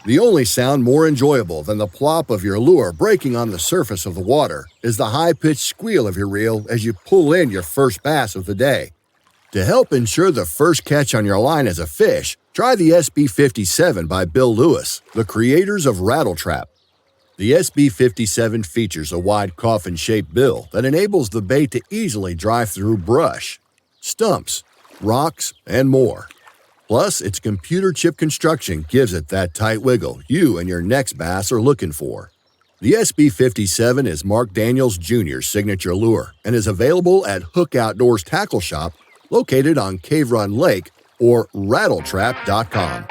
The only sound more enjoyable than the plop of your lure breaking on the surface of the water is the high-pitched squeal of your reel as you pull in your first bass of the day. To help ensure the first catch on your line is a fish, try the SB57 by Bill Lewis, the creators of Rattle Trap. The SB57 features a wide coffin-shaped bill that enables the bait to easily drive through brush, stumps, rocks, and more. Plus, its computer chip construction gives it that tight wiggle you and your next bass are looking for. The SB57 is Mark Daniels Jr.'s signature lure and is available at Hook Outdoors Tackle Shop, located on Cave Run Lake, or rattletrap.com.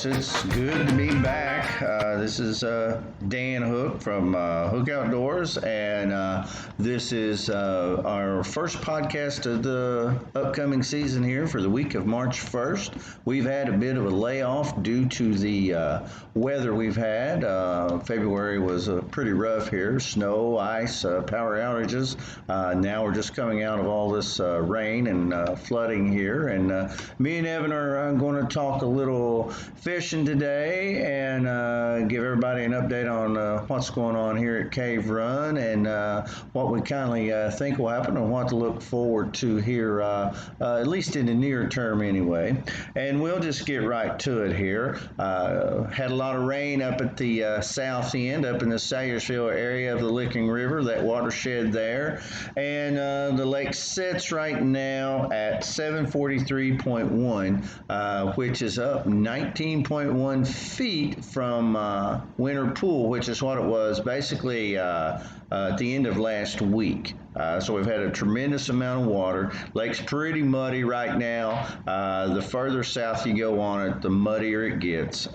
It's good to be back. This is Dan Hook from Hook Outdoors, and this is our first podcast of the upcoming season here for the week of March 1st. We've had a bit of a layoff due to the weather we've had. February was pretty rough here, snow, ice, power outages. Now we're just coming out of all this rain and flooding here, and me and Evan are going to talk a little fishing today and give everybody an update on what's going on here at Cave Run and what we kindly think will happen and what to look forward to here, at least in the near term anyway. And we'll just get right to it here. Had a lot of rain up at the south end, up in the Sayersville area of the Licking River, that watershed there. And the lake sits right now at 743.1, which is up 19.1 feet from Winter Pool, which is what it was basically at the end of last week. So we've had a tremendous amount of water. Lake's pretty muddy right now. The further south you go on it, the muddier it gets.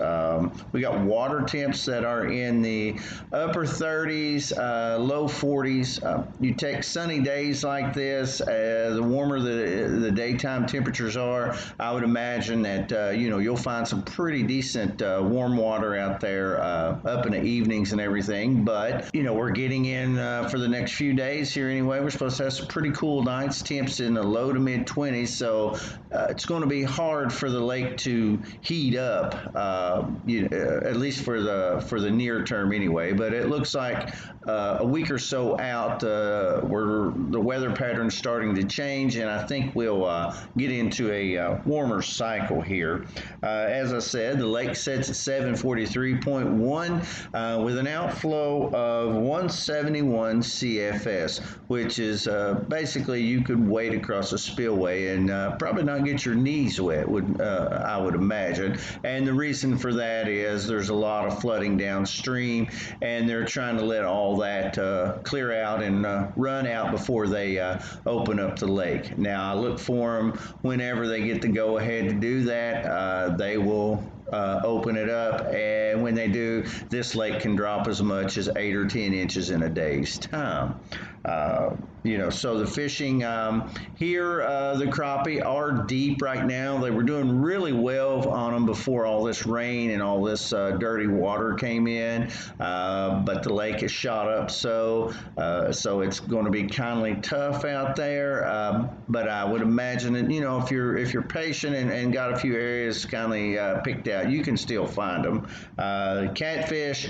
We got water temps that are in the upper 30s, low 40s. You take sunny days like this, the warmer the daytime temperatures are, I would imagine that you'll find some pretty decent warm water out there up in the evenings and everything. But we're getting in for the next few days here anyway. We're supposed to have some pretty cool nights, temps in the low to mid 20s, so it's going to be hard for the lake to heat up, at least for the near term anyway. But it looks like a week or so out, where the weather pattern's starting to change, and I think we'll get into a warmer cycle here. As I said, the lake sits at 743.1 with an outflow of 171 CFS, which is basically you could wade across a spillway and probably not get your knees wet, I would imagine. And the reason for that is there's a lot of flooding downstream, and they're trying to let all that clear out and run out before they open up the lake. Now, I look for them whenever they get the go ahead to do that. They will open it up, and when they do, this lake can drop as much as 8 or 10 inches in a day's time. So the fishing here, the crappie are deep right now. They were doing really well on them before all this rain and all this dirty water came in, but the lake has shot up, so it's going to be kind of tough out there. But I would imagine that if you're patient and got a few areas kind of picked out, you can still find them. Catfish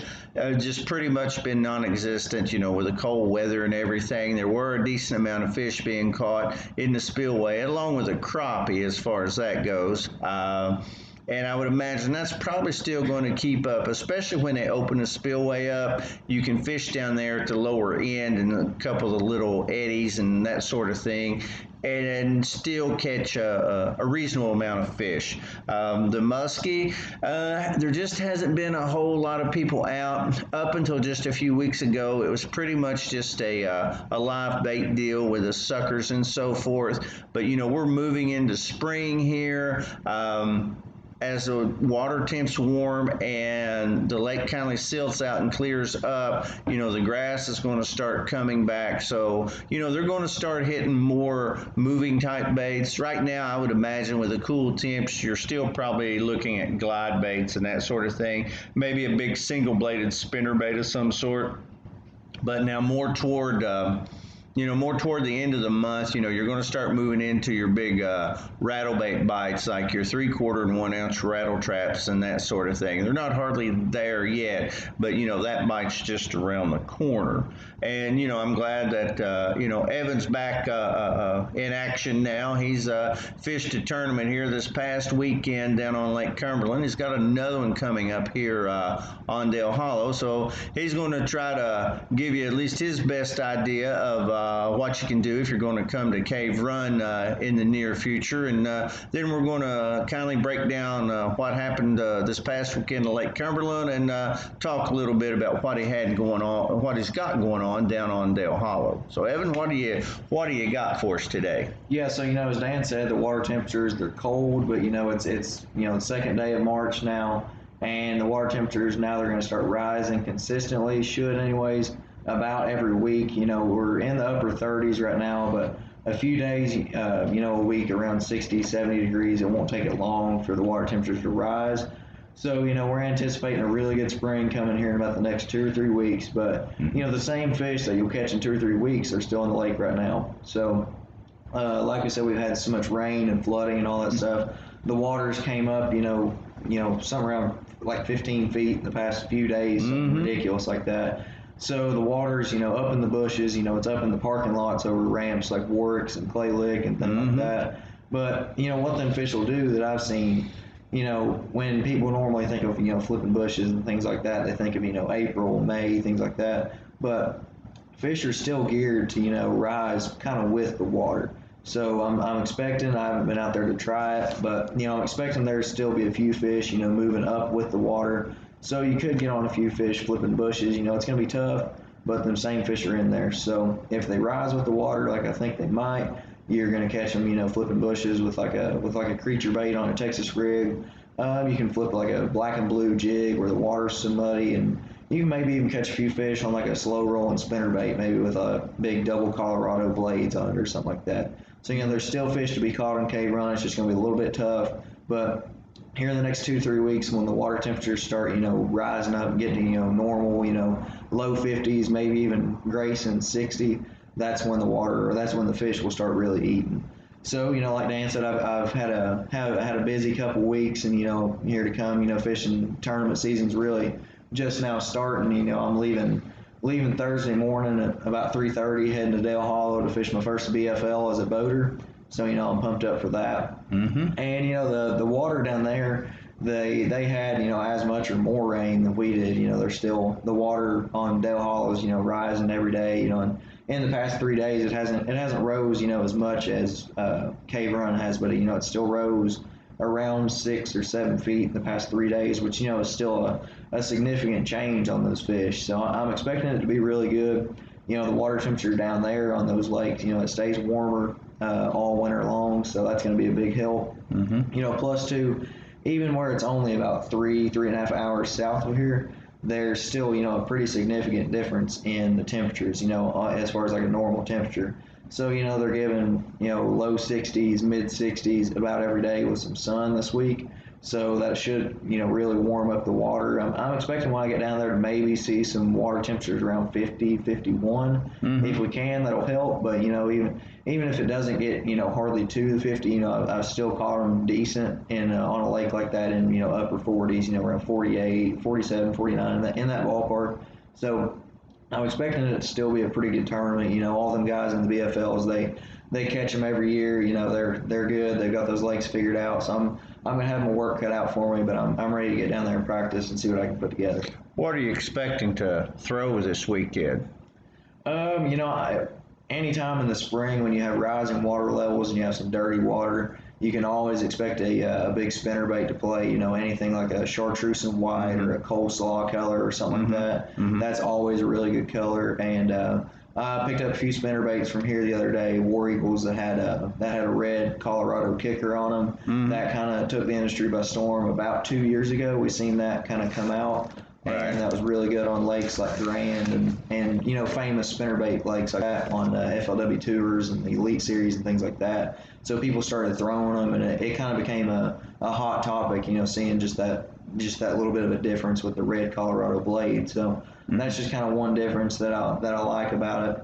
just pretty much been non-existent, with the cold weather and everything. There were a decent amount of fish being caught in the spillway, along with a crappie as far as that goes. And I would imagine that's probably still going to keep up, especially when they open the spillway up. You can fish down there at the lower end and a couple of the little eddies and that sort of thing, and still catch a reasonable amount of fish. The muskie, there just hasn't been a whole lot of people out. Up until just a few weeks ago, it was pretty much just a live bait deal with the suckers and so forth. But we're moving into spring here. as the water temps warm and the lake kind of silts out and clears up, the grass is going to start coming back. So, they're going to start hitting more moving type baits. Right now, I would imagine with the cool temps, you're still probably looking at glide baits and that sort of thing. Maybe a big single bladed spinner bait of some sort. But now more toward the end of the month, you're going to start moving into your big rattle bait bites, like your 3/4 and 1 ounce rattle traps and that sort of thing. They're not hardly there yet, but that bite's just around the corner. And I'm glad that Evan's back in action now. He's fished a tournament here this past weekend down on Lake Cumberland. He's got another one coming up here on Dale Hollow, so he's going to try to give you at least his best idea of what you can do if you're going to come to Cave Run in the near future. And then we're going to kindly break down what happened this past weekend at Lake Cumberland and talk a little bit about what he had going on, what he's got going on down on Dale Hollow. So Evan, what do you got for us today? Yeah, so as Dan said, the water temperatures, they're cold, but it's the second day of March now, and the water temperatures now they're going to start rising consistently, should anyways, about every week. We're in the upper 30s right now, but a few days, a week around 60, 70 degrees. It won't take it long for the water temperatures to rise. So, we're anticipating a really good spring coming here in about the next 2 or 3 weeks. But, the same fish that you'll catch in 2 or 3 weeks are still in the lake right now. So, like I said, we've had so much rain and flooding and all that stuff. The waters came up, somewhere around like 15 feet in the past few days, something ridiculous like that. So the water's, up in the bushes, it's up in the parking lots over ramps like Warwick's and Clay Lick and things like that. But, what them fish will do that I've seen, when people normally think of, flipping bushes and things like that, they think of, April, May, things like that. But fish are still geared to, rise kind of with the water. So I'm expecting, I haven't been out there to try it, but, I'm expecting there to still be a few fish, moving up with the water. So you could get on a few fish flipping bushes. It's going to be tough, but them same fish are in there. So if they rise with the water, like I think they might, you're going to catch them, flipping bushes with like a creature bait on a Texas rig. You can flip like a black and blue jig where the water's so muddy, and you can maybe even catch a few fish on like a slow rolling spinner bait, maybe with a big double Colorado blades on it or something like that. So there's still fish to be caught on Cave Run. It's just going to be a little bit tough, but here in the next 2-3 weeks, when the water temperatures start, rising up, getting, normal, low 50s, maybe even gracing 60, that's when the fish will start really eating. So, like Dan said, I've had a busy couple weeks, and, here to come, fishing tournament season's really just now starting. I'm leaving Thursday morning at about 3:30, heading to Dale Hollow to fish my first BFL as a boater. So, I'm pumped up for that. Mm-hmm. And, the water down there, they had, as much or more rain than we did. There's still the water on Dale Hollow is, rising every day, and in the past 3 days, it hasn't rose, as much as Cave Run has, but, it still rose around 6 or 7 feet in the past 3 days, which, is still a significant change on those fish. So I'm expecting it to be really good. The water temperature down there on those lakes, it stays warmer all winter long, so that's going to be a big help. Mm-hmm. Plus two, even where it's only about 3.5 hours south of here, there's still, a pretty significant difference in the temperatures, as far as like a normal temperature. So, they're giving, low 60s, mid 60s about every day with some sun this week. So that should, really warm up the water. I'm expecting when I get down there to maybe see some water temperatures around 50, 51. Mm-hmm. If we can, that'll help. But, even if it doesn't get, hardly to the 50, I've still caught them decent on a lake like that in, upper 40s, around 48, 47, 49, in that ballpark. So I'm expecting it to still be a pretty good tournament. All them guys in the BFLs, they catch them every year. They're good. They've got those lakes figured out. So I'm gonna have my work cut out for me, but I'm ready to get down there and practice and see what I can put together. What are you expecting to throw this weekend? Anytime in the spring when you have rising water levels and you have some dirty water, you can always expect a big spinnerbait to play. Anything like a chartreuse and white, mm-hmm. or a coleslaw color or something, mm-hmm. like that. Mm-hmm. That's always a really good color. And I picked up a few spinnerbaits from here the other day. War Eagles that had a red Colorado kicker on them. That kind of took the industry by storm. About 2 years ago, we seen that kind of come out, and that was really good on lakes like Grand and famous spinnerbait lakes like that on FLW tours and the Elite Series and things like that. So people started throwing them, and it kind of became a hot topic. Seeing just that little bit of a difference with the red Colorado blade. So that's just kind of one difference that I like about it.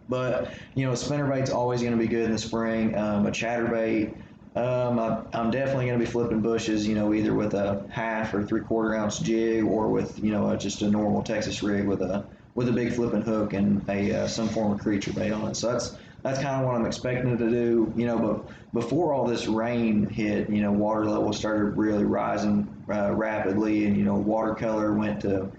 But a spinnerbait's always going to be good in the spring. A chatterbait, I'm definitely going to be flipping bushes. Either with a 1/2 or 3/4 ounce jig, or with just a normal Texas rig with a big flipping hook and some form of creature bait on it. So that's kind of what I'm expecting it to do. But before all this rain hit, water levels started really rising rapidly, and watercolor went to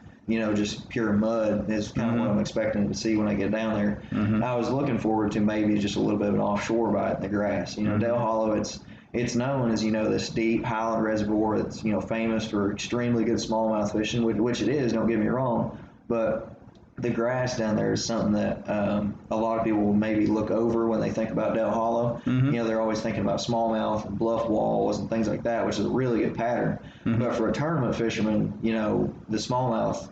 just pure mud is kind of what I'm expecting to see when I get down there. I was looking forward to maybe just a little bit of an offshore bite in the grass. Dale Hollow, it's known as this deep highland reservoir that's famous for extremely good smallmouth fishing, which it is. Don't get me wrong, but the grass down there is something that a lot of people will maybe look over when they think about Dale Hollow. They're always thinking about smallmouth and bluff walls and things like that, which is a really good pattern. But for a tournament fisherman, the smallmouth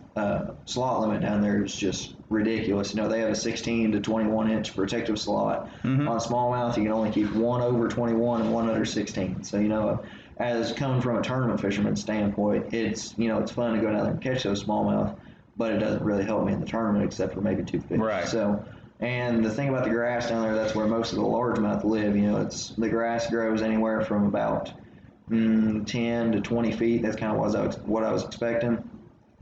slot limit down there is just ridiculous. They have a 16 to 21 inch protective slot. On smallmouth, you can only keep one over 21 and one under 16. So, as coming from a tournament fisherman's standpoint, it's fun to go down there and catch those smallmouth, but it doesn't really help me in the tournament except for maybe 2 fish. Right. So, and the thing about the grass down there, that's where most of the largemouth live. The grass grows anywhere from about 10 to 20 feet. That's kind of what I was expecting.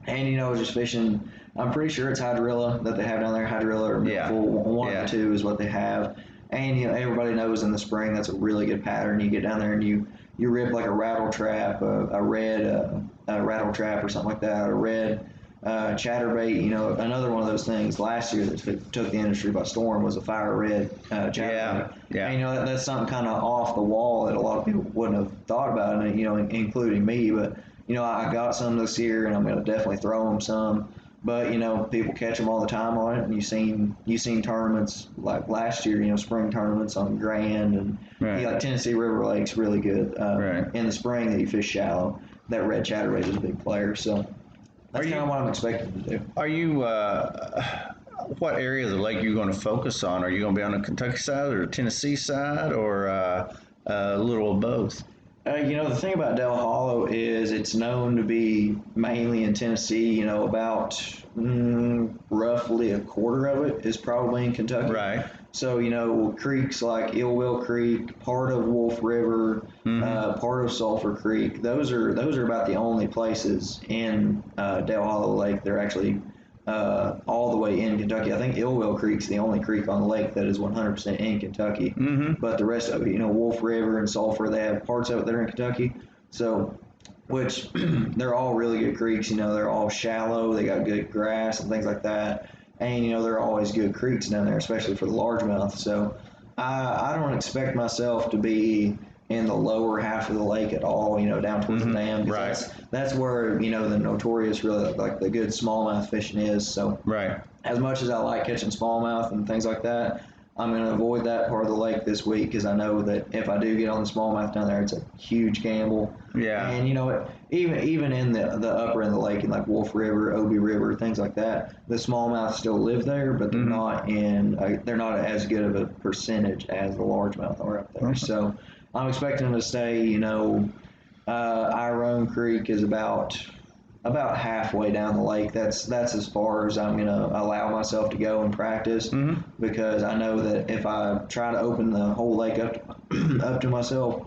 And, just fishing, I'm pretty sure it's hydrilla that they have down there. Hydrilla or one of the two is what they have. And, everybody knows in the spring that's a really good pattern. You get down there and you rip like a rattle trap, a red rattle trap or something like that, a red chatterbait. Another one of those things last year that took the industry by storm was a fire red chatterbait. Yeah. And, that's something kind of off the wall that a lot of people wouldn't have thought about, and including me. But I got some this year, and I'm going to definitely throw them some. But people catch them all the time on it, and you've seen tournaments like last year. Spring tournaments on Grand and like Tennessee River Lake's really good in the spring that you fish shallow. That red chatterbait is a big player, so that's kind of what I'm expecting to do. Are you? What area of the lake are you going to focus on? Are you going to be on the Kentucky side or the Tennessee side, or a little of both? The thing about Dale Hollow is it's known to be mainly in Tennessee. About roughly a quarter of it is probably in Kentucky. Right. So, creeks like Illwell Creek, part of Wolf River, part of Sulphur Creek, those are about the only places in Dale Hollow Lake. They're actually all the way in Kentucky. I think Illwell Creek's the only creek on the lake that is 100% in Kentucky. But the rest of it, Wolf River and Sulphur, they have parts of it that are in Kentucky. So, which they're all really good creeks. They're all shallow. They got good grass and things like that. And, they're always good creeks down there, especially for the largemouth. So I don't expect myself to be in the lower half of the lake at all, down towards the dam. Right. That's where, the notorious, really, like the good smallmouth fishing is. So as much as I like catching smallmouth and things like that, I'm going to avoid that part of the lake this week because I know that if I do get on the smallmouth down there, it's a huge gamble. Yeah. And, even in the upper end of the lake, in like Wolf River, Obie River, things like that, the smallmouth still live there, but they're not they're not as good of a percentage as the largemouth are up there. So I'm expecting them to stay, Iron Creek is about halfway down the lake. That's as far as I'm going to allow myself to go and practice because I know that if I try to open the whole lake up to myself,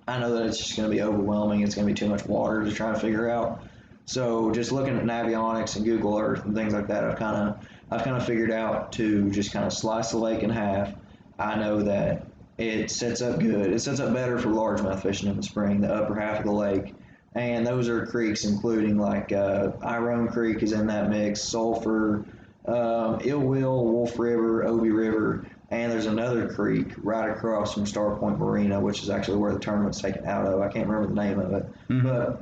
I know that it's just going to be overwhelming. It's going to be too much water to try to figure out. So just looking at Navionics and Google Earth and things like that, I've kind of figured out to just kind of slice the lake in half. I know that it sets up good. It sets up better for largemouth fishing in the spring, the upper half of the lake. And those are creeks including like Iron Creek is in that mix, Sulphur, Illwell, Wolf River, Obie River, and there's another creek right across from Star Point Marina, which is actually where the tournament's taken out of. I can't remember the name of it. But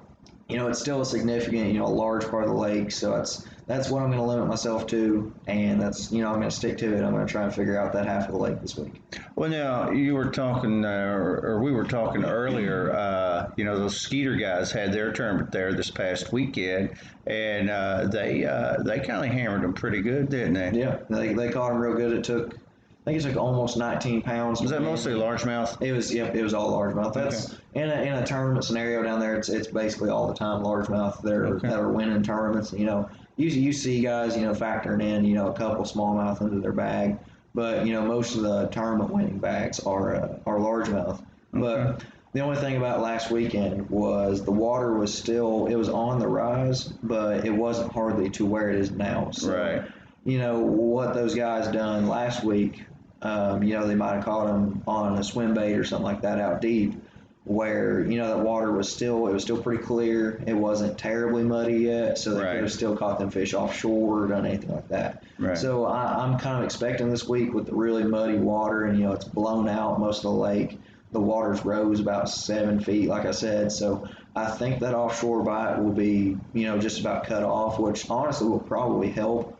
it's still a significant, a large part of the lake. So that's what I'm going to limit myself to, and that's, I'm going to stick to it. I'm going to try and figure out that half of the lake this week. Well, now you were talking, or we were talking earlier. Those Skeeter guys had their tournament there this past weekend, and they kind of hammered them pretty good, didn't they? Yeah, they caught them real good. I think it took almost 19 pounds. Was that mostly largemouth? It was, yep, it was all largemouth. That's in a tournament scenario down there. It's basically all the time largemouth that are winning tournaments. You see guys, factoring in, a couple smallmouth into their bag, but most of the tournament winning bags are largemouth. But the only thing about last weekend was the water was it was on the rise, but it wasn't hardly to where it is now. So, right. What those guys done last week, they might have caught them on a swim bait or something like that out deep, where that water was still pretty clear. It wasn't terribly muddy yet, so they could have still caught them fish offshore or done anything like that. Right. So I'm kind of expecting this week with the really muddy water, and it's blown out most of the lake. The water's rose about 7 feet, like I said. So I think that offshore bite will be just about cut off, which honestly will probably help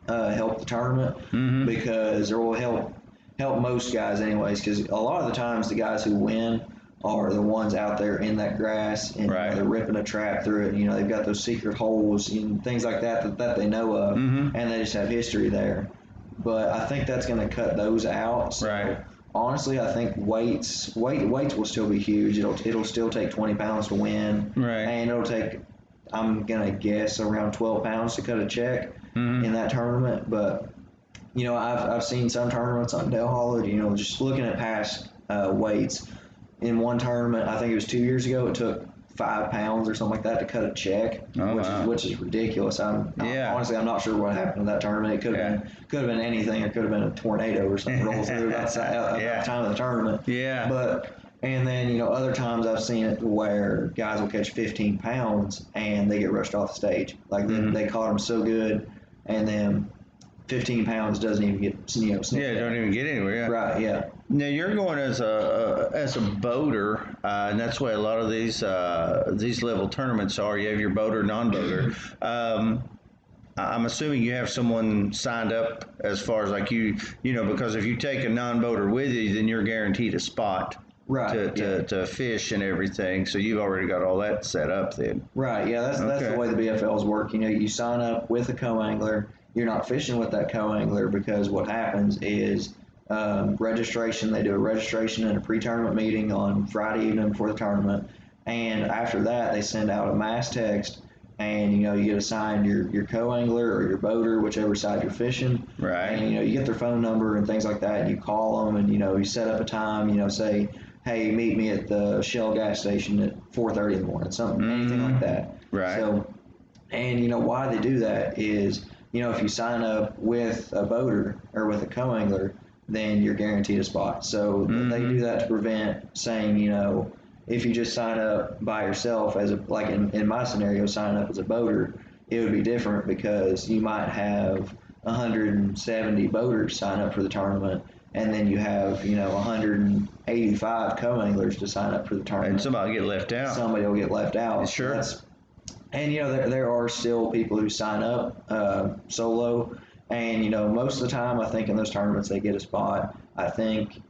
the tournament, because it will help most guys anyways, because a lot of the times the guys who win are the ones out there in that grass, and they're ripping a trap through it. They've got those secret holes and things like that they know of, and they just have history there. But I think that's going to cut those out. So honestly, I think weights will still be huge. It'll still take 20 pounds to win, and it'll take, I'm gonna guess, around 12 pounds to cut a check in that tournament. But I've seen some tournaments on Dale Hollow. Just looking at past weights, in one tournament, I think it was 2 years ago, it took 5 pounds or something like that to cut a check, which is ridiculous. Honestly, I'm not sure what happened to that tournament. It could have been anything. It could have been a tornado or something roll through at the time of the tournament. Yeah. But and then other times I've seen it where guys will catch 15 pounds and they get rushed off the stage. Like they caught them so good, and then 15 pounds doesn't even get snipped. Don't even get anywhere. Yeah. Right. Yeah. Now you're going as a boater, and that's why a lot of these level tournaments are. You have your boater, non-boater. I'm assuming you have someone signed up as far as like because if you take a non-boater with you, then you're guaranteed a spot. To fish and everything, so you've already got all that set up then. Right, yeah, that's the way the BFLs work. You sign up with a co-angler. You're not fishing with that co-angler, because what happens is registration. They do a registration and a pre-tournament meeting on Friday evening before the tournament, and after that they send out a mass text, and you get assigned your co-angler or your boater, whichever side you're fishing. Right. And you get their phone number and things like that, and you call them, and you set up a time. Say, hey, meet me at the Shell gas station at 4:30 in the morning, anything like that. Right. So, and why they do that is, if you sign up with a boater or with a co-angler, then you're guaranteed a spot. So they do that to prevent saying, if you just sign up by yourself like in my scenario, sign up as a boater, it would be different, because you might have 170 boaters sign up for the tournament, and then you have 185 co-anglers to sign up for the tournament, and somebody will get left out. Sure. And there are still people who sign up solo, and most of the time I think in those tournaments they get a spot. I think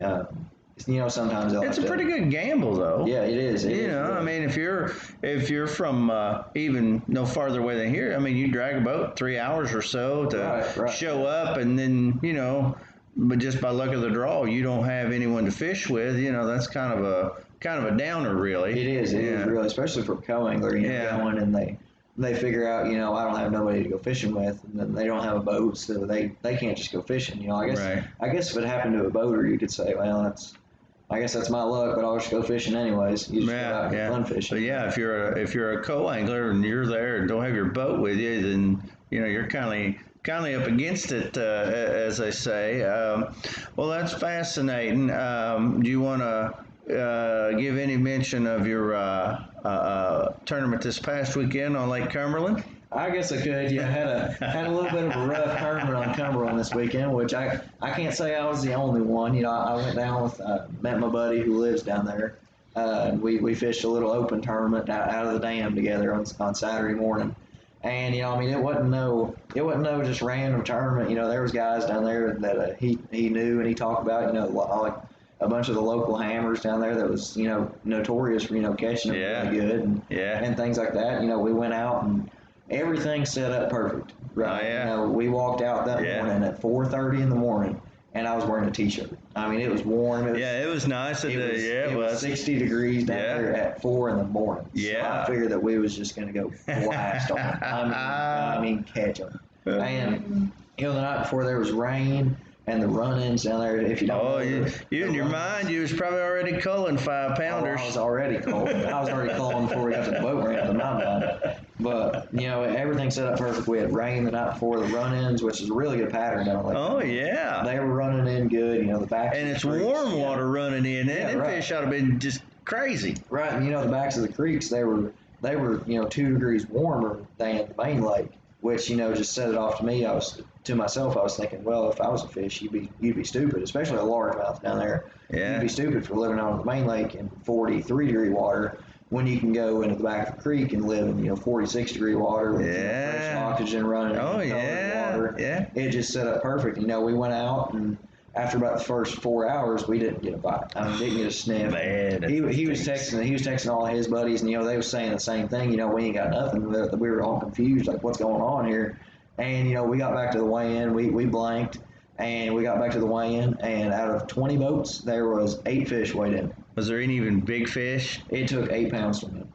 sometimes it's a pretty good gamble, though. Yeah, it is. I mean, if you're from even no farther away than here, I mean, you drag a boat 3 hours or so to show up, and then but just by luck of the draw, you don't have anyone to fish with. That's kind of a downer, really. It is. It is really, especially for a co-angler. Going and they figure out, I don't have nobody to go fishing with, and then they don't have a boat, so they can't just go fishing. I guess if it happened to a boater, you could say, well, I guess that's my luck, but I'll just go fishing anyways. You just go out and get fun fishing. But if you're a co-angler and you're there and don't have your boat with you, then you're kind of up against it, as they say. Well, that's fascinating. Do you want to give any mention of your tournament this past weekend on Lake Cumberland? I guess I could. Yeah, had a little bit of a rough tournament on Cumberland this weekend, which I can't say I was the only one. I went down with met my buddy who lives down there, We fished a little open tournament out of the dam together on Saturday morning. And I mean, it wasn't no just random tournament. There was guys down there that he knew and he talked about. Like a bunch of the local hammers down there that was notorious for catching them really good and things like that. We went out and everything set up perfect. Right. Oh, yeah. We walked out that morning at 4:30 in the morning, and I was wearing a t-shirt. I mean, it was warm. It was nice. It was 60 degrees down there at 4 in the morning. Yeah. So I figured that we was just going to go blast on them. I mean, catch them. And, the night before there was rain and the run-ins down there. If you don't know. You in your mind, you was probably already culling 5-pounders. I was already culling. Before we got to the boat ramp in my mind. But, everything set up perfect. We had rain the night before the run-ins, which is a really good pattern down there. Oh, yeah. They were running in good, the backs. And it's warm water running in. And fish ought to have been just crazy. Right, and the backs of the creeks, they were 2 degrees warmer than the main lake, which, just set it off to me. I was thinking, well, if I was a fish, you'd be stupid, especially a largemouth down there. Yeah. You'd be stupid for living on the main lake in 43 degree water when you can go into the back of the creek and live in 46 degree water with fresh oxygen running. Water. Yeah. It just set up perfect. We went out and after about the first 4 hours, we didn't get a bite. I mean, didn't get a sniff. Man, he was texting all his buddies, and they were saying the same thing. We ain't got nothing. We were all confused, like what's going on here. And we got back to the weigh-in. We blanked, and we got back to the weigh-in. And out of 20 boats, there was 8 fish weighed in. Was there any even big fish? It took 8 pounds from him.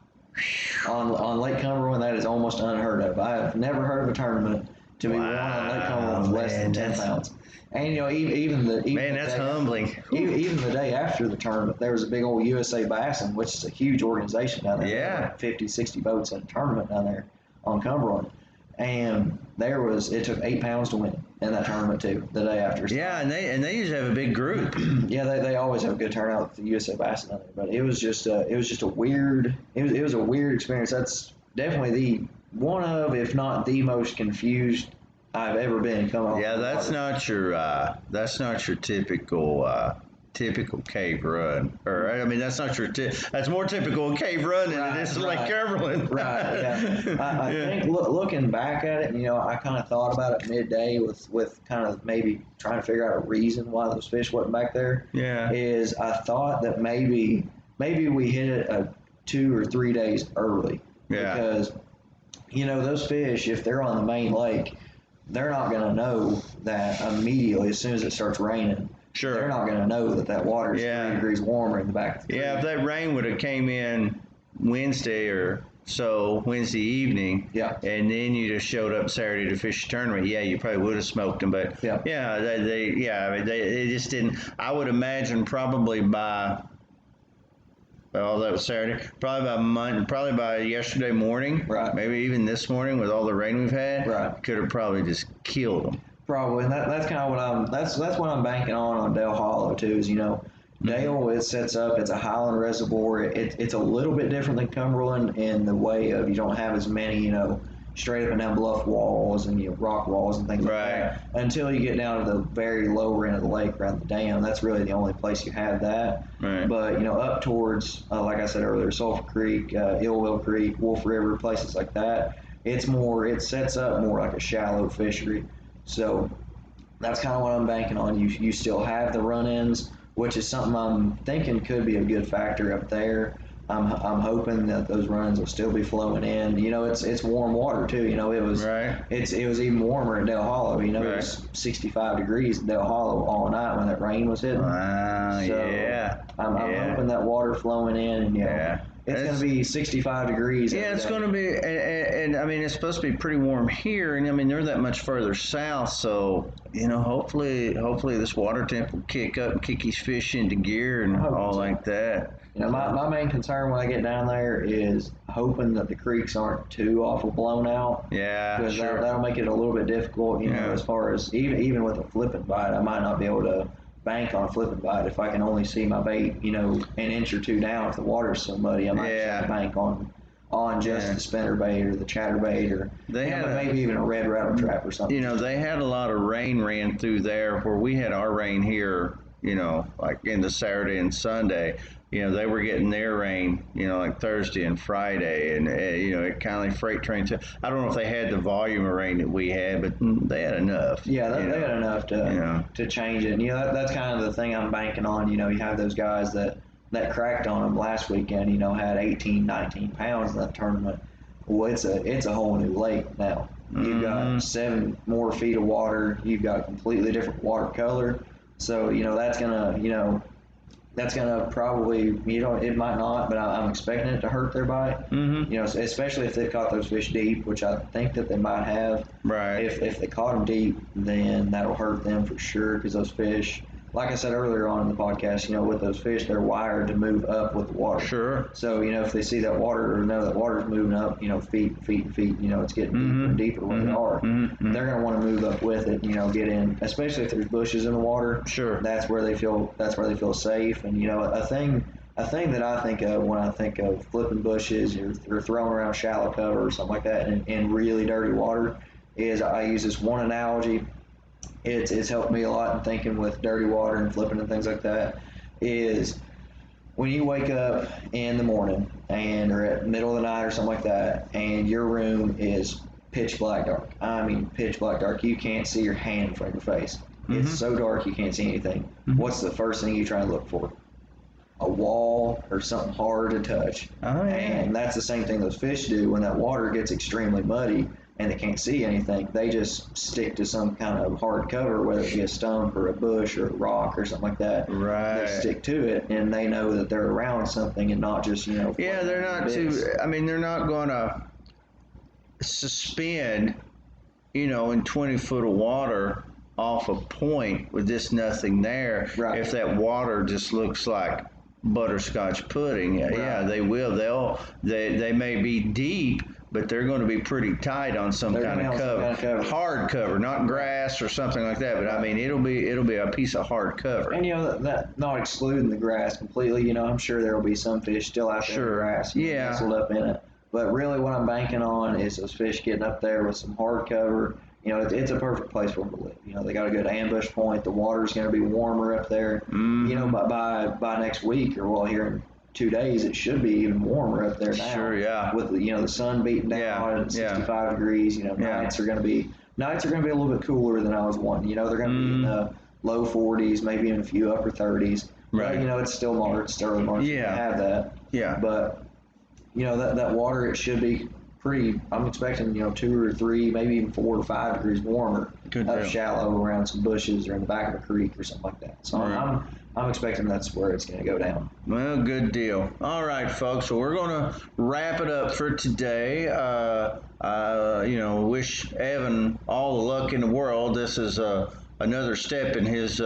On Lake Cumberland, that is almost unheard of. I have never heard of a tournament to be won on Lake Cumberland with less than 10 pounds. And even that's humbling. Even the day after the tournament, there was a big old USA Bassin, which is a huge organization down there. Yeah. Like 50, 60 boats in a tournament down there on Cumberland. And it took 8 pounds to win in that tournament too, the day after. Yeah, and they usually have a big group. Yeah, they always have a good turnout with the USA Bassin down there. But it was just a weird experience. That's definitely one of, if not the most confused I've ever been coming off. Yeah, that's not your typical cave run, or I mean, that's not that's more typical cave run than it is Lake Cumberland. Right. Yeah. I think looking back at it, I kind of thought about it midday with kind of maybe trying to figure out a reason why those fish wasn't back there. Yeah. Is I thought that maybe we hit it 2 or 3 days early. Yeah. Because those fish, if they're on the main lake, they're not going to know that immediately as soon as it starts raining. Sure. They're not going to know that water is 3 degrees warmer in the back of the creek. Yeah, if that rain would have came in Wednesday evening, and then you just showed up Saturday to fish a tournament, you probably would have smoked them. But they just didn't. I would imagine probably by. Well, that was Saturday. Probably by yesterday morning. Right. Maybe even this morning with all the rain we've had. Right. Could have probably just killed them. Probably, and that's kind of what that's what I'm banking on Dale Hollow too. Is Dale, it sets up. It's a highland reservoir. It's a little bit different than Cumberland in the way of you don't have as many straight up and down bluff walls and rock walls and things like that until you get down to the very lower end of the lake around the dam. That's really the only place you have that. Right. But up towards, like I said earlier, Sulphur Creek, Illwell Creek, Wolf River, places like that, it sets up more like a shallow fishery. So that's kind of what I'm banking on. You still have the run-ins, which is something I'm thinking could be a good factor up there. I'm hoping that those runs will still be flowing in. It's warm water too. It was it was even warmer at Dale Hollow. It was 65 degrees at Dale Hollow all night when that rain was hitting. Wow, so I'm hoping that water flowing in and it's going to be 65 degrees. Yeah, it's going to be, and I mean, it's supposed to be pretty warm here, and I mean, they're that much further south, so, hopefully this water temp will kick up and kick these fish into gear and all like that. My main concern when I get down there is hoping that the creeks aren't too awful blown out. Yeah, because sure. that'll make it a little bit difficult, as far as even with a flipping bite, I might not be able to bank on a flipping bite if I can only see my bait, an inch or two down. If the water's so muddy, I might try to bank on just the spinner bait or the chatterbait or maybe even a red rattle trap or something. They had a lot of rain ran through there where we had our rain here like in the Saturday and Sunday, they were getting their rain, like Thursday and Friday, and it kind of freight trains. I don't know if they had the volume of rain that we had, but they had enough. Yeah, they had enough to change it. And, that's kind of the thing I'm banking on. You have those guys that cracked on them last weekend. Had 18, 19 pounds in that tournament. Well, it's a whole new lake now. You've got 7 more feet of water. You've got a completely different water color. So that's gonna probably, it might not, but I'm expecting it to hurt their bite. Especially if they caught those fish deep, which I think that they might have. Right. If they caught them deep, then that'll hurt them for sure, because those fish, like I said earlier on in the podcast, with those fish, they're wired to move up with the water. Sure. So, if they see that water, or know that water's moving up, feet, it's getting deeper and deeper where they are. They're going to want to move up with it, get in, especially if there's bushes in the water. Sure. That's where they feel safe. And, a thing that I think of when I think of flipping bushes or throwing around shallow cover or something like that in really dirty water is, I use this one analogy. It's helped me a lot in thinking with dirty water and flipping and things like that, is when you wake up in the morning or at middle of the night or something like that, and your room is pitch black dark. I mean, pitch black dark. You can't see your hand in front of your face. It's so dark you can't see anything. What's the first thing you try and look for? A wall or something hard to touch. Oh, yeah. And that's the same thing those fish do when that water gets extremely muddy and they can't see anything. They just stick to some kind of hard cover, whether it be a stump or a bush or a rock or something like that. Right. They stick to it, and they know that they're around something and not just, Yeah, they're not they're not going to suspend, in 20 foot of water off a point with just nothing there. Right. If that water just looks like butterscotch pudding, yeah, they will. They may be deep, but they're going to be pretty tight on some kind of cover. Hard cover, not grass or something like that, but I mean it'll be a piece of hard cover. And that not excluding the grass completely, I'm sure there will be some fish still out there in the grass, nestled up in it. But really what I'm banking on is those fish getting up there with some hard cover. It's a perfect place for them to live. They got a good ambush point. The water's going to be warmer up there. By next week, or here in 2 days, it should be even warmer up there now. Sure, yeah. With the sun beating down at 65 degrees. Nights are going to be a little bit cooler than I was wanting. They're going to be in the low 40s, maybe in a few upper 30s. Right. But, it's still March, it's early March. Yeah. You have that. Yeah. But that water, it should be pretty. I'm expecting 2 or 3, maybe even 4 or 5 degrees warmer up shallow around some bushes or in the back of a creek or something like that. So right. I'm expecting that's where it's going to go down. Well, good deal. All right, folks. So we're going to wrap it up for today. Wish Evan all the luck in the world. This is another step in his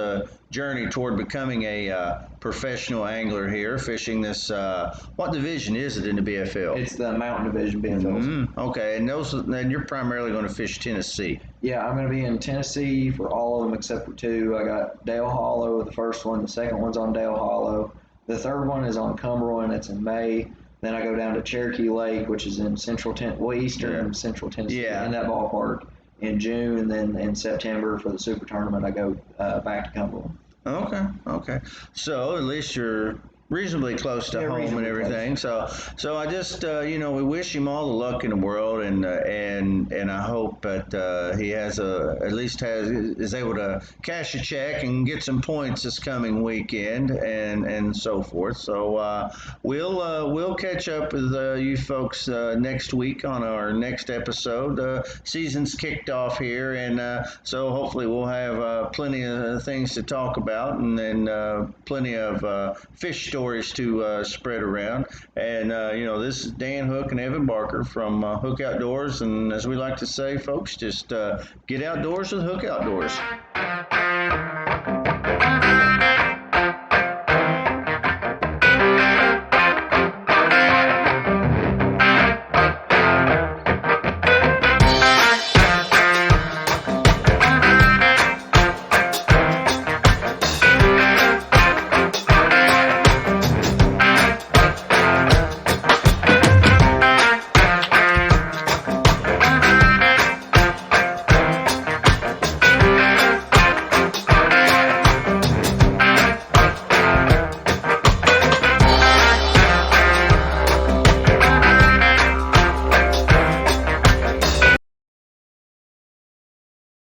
journey toward becoming a professional angler here, fishing this. What division is it in the BFL? It's the Mountain Division BFL. Okay, and you're primarily going to fish Tennessee. Yeah, I'm going to be in Tennessee for all of them except for 2. I got Dale Hollow, the first one. The second one's on Dale Hollow. The third one is on Cumberland. It's in May. Then I go down to Cherokee Lake, which is in eastern Central Tennessee, in that ballpark, in June. And then in September for the Super Tournament, I go back to Cumberland. Okay. So at least you're reasonably close to home and everything. Close. So I just we wish him all the luck in the world, and I hope that he is able to cash a check and get some points this coming weekend and so forth. So we'll catch up with you folks next week on our next episode. Season's kicked off here, and so hopefully we'll have plenty of things to talk about, and then plenty of fish stories to spread around. And this is Dan Hook and Evan Barker from Hook Outdoors, and as we like to say, folks, just get outdoors with Hook Outdoors.